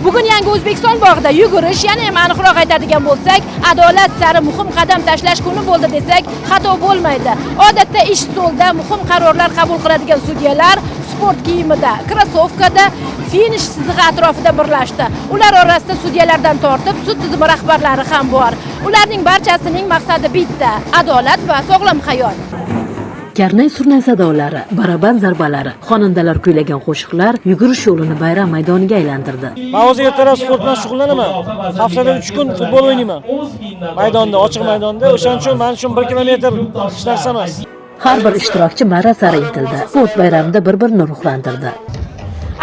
Bugun Yangi O'zbekiston bog'ida yugurish, ya'ni aniqroq aytadigan bo'lsak, adolat sari muhim qadam tashlash kuni bo'ldi desak, xato bo'lmaydi. Odatda ish stolida muhim qarorlar qabul qiladigan sudyalar sport kiyimida, krossovkada finish chizig'i atrofida birlashdi. Ular orasida sudyalardan tortib sud tizimi rahbarlari ham bor. Ularning barchasining maqsadi bitta: adolat va sog'lom hayot. Karnay surnay sadolari, baraban zarbalari, xonandalar kuylagan qo'shiqlar yugurish yo'lini bayram maydoniga aylantirdi. Men o'zi ertalab sport bilan shug'ullanaman. Haftada 3 kun futbol o'ynayman. Maydonda, ochiq maydonda. O'shaning uchun men uchun 1 kilometr hech narsa emas. Har bir ishtirokchi marra sari intildi. Sport bayramida bir-birini ruhlantirdi.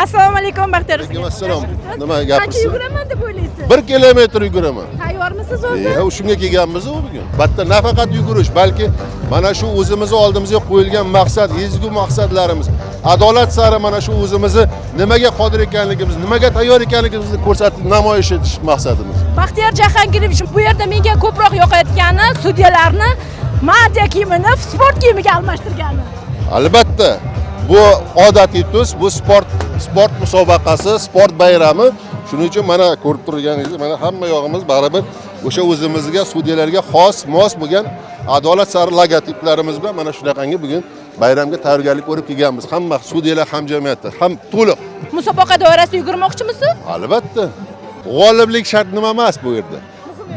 Assalomu alaykum, Baxtiyor aka. Assalom. Nima gapirsiz? Qancha yuguraman deb o'ylaysiz? 1 kilometr yuguraman. Tayyormisiz o'zi? Shunga kelganmiz bugun. Batta nafaqat yugurish, balki mana shu o'zimizni oldimizga qo'yilgan maqsad, ezgu maqsadlarimiz, adolat sari mana shu o'zimizni nimaga qodir ekanligimizni, nimaga tayyor ekanligimizni ko'rsatib namoyish etish maqsadimiz. Baxtiyor Jahongirovich, bu yerda menga ko'proq yoqayotgani sudyalarni matiya kiyimini sport kiyimiga almashtirgani. Albatta, bu odatiy tus, bu sport musobaqasi, sport bayrami. Shuning uchun mana ko'rib turganingizdek, mana hamma yog'imiz baribir o'sha o'zimizga, sudyalarga xos, mos bo'lgan adolat sari logotiplarimiz bilan mana shunaqangi bugun bayramga tayyorgarlik ko'rib kelganmiz. Hamma sudyalar, hamjamiyati, ham to'liq. Musobaqa doirasida yugurmoqchimisiz? Albatta. G'oliblik shart nima emas bu yerda.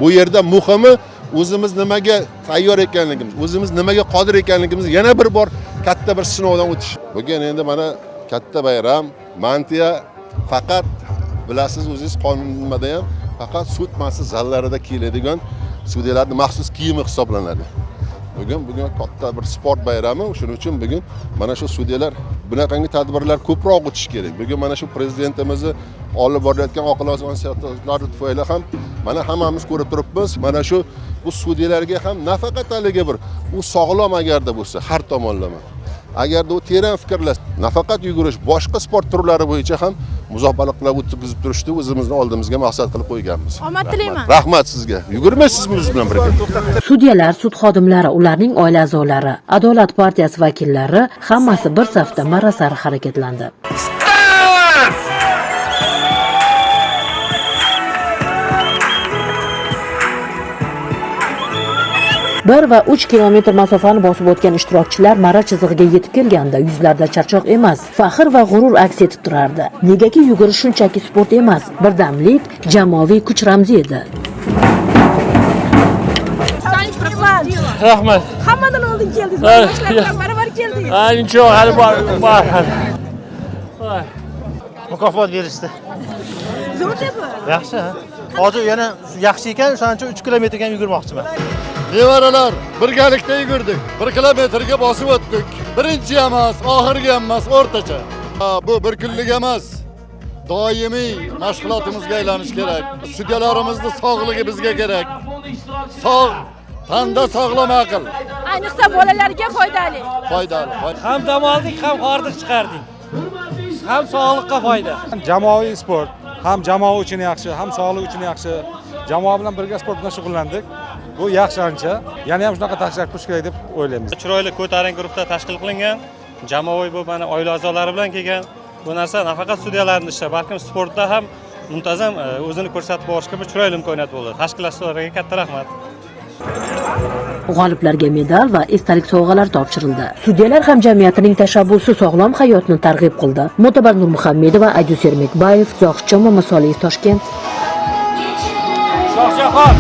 Bu yerda muhimi o'zimiz nimaga tayyor ekanligimiz, o'zimiz nimaga qodir ekanligimizni yana bir bor katta bir sinovdan o'tish. Bugun endi mana katta bayram, mantiya faqat bilasiz o'zingiz qonunmada ham faqat sud majlis zallarida kiyiladigan sudyalarning maxsus kiyimi hisoblanadi. Bugun katta bir sport bayrami, shuning uchun bugun mana shu sudyalar bunaqangi tadbirlar ko'proq o'tish kerak. Bugun mana shu prezidentimizni olib borayotgan oqilona siyosatlari tufayli ham mana hammamiz ko'rib turibmiz. Mana shu bu sudyalarga ham nafaqat haligi bir u sog'lom agarda bo'lsa har tomonlama. Agarda u teran fikrlash, nafaqat yugurish, boshqa sport turlari bo'yicha ham musobaqalar o'tkazib turishni o'zimizni oldimizga maqsad qilib qo'yganmiz. Omad tilayman. Rahmat sizga. Yugurmaysizmi biz bilan birga? Sudyalar, sud xodimlari, ularning oila a'zolari, Adolat partiyasi vakillari hammasi bir safda marra sari harakatlandi. Bir va 3 kilometr masofani bosib o'tgan ishtirokchilar marra chizig'iga yetib kelganda yuzlarda charchoq emas, faxr va g'urur aks etib turardi. Negaki yugurish shunchaki sport emas, birdamlik, jamoaviy kuch ramzi edi. Rahmat. Hammadan oldin keldingiz. Boshlar bilan baravar keldingiz. Yo'q, hali bor. Mukofot berishdi. Zo'rda bu. Yaxshi. Hozir yana yaxshi ekan, o'shaning uchun 3 kilometrga yugurmoqchiman. Nevaralar, birgalikda yugurdik. 1 kilometrga bosib o'tdik. Birinchi emas, oxirgi emas, o'rtacha. Bu bir kunlik emas. Doimiy mashg'ulotimizga aylanish kerak. Sudyalarimizni sog'ligi bizga kerak. Sog', tanda sog'lom aql. Ayniqsa bolalarga foydali. Foydali. Ham dam oldik, ham hordiq chiqardik. Ham sog'liqqa foyda. Jamoaviy sport ham jamoa uchun yaxshi, ham sog'liq uchun yaxshi. Jamoa bilan birga sport bilan shug'ullandik. Bu yaxshi ancha. Yana ham shunaqa tashkil qilish kerak deb o'ylaymiz. Chiroyli ko'taring guruhda tashkil qilingan, jamoaviy bu mana oila a'zolari bilan kelgan. Bu narsa nafaqat sudyalarning ishi, balkim sportda ham muntazam o'zini ko'rsatib borishga bir chiroyli imkoniyat bo'ldi. Tashkilotchilarga katta rahmat. G'oliblarga medal va esdalik sovg'alar topshirildi. Sudyalar hamjamiyatining tashabbusi sog'lom hayotni targ'ib qildi. Mo'tabar Nurmuhammedova, Ajdus Ermekbayev, Zohidjon Mamasoliyev, Toshkent. Shohjahon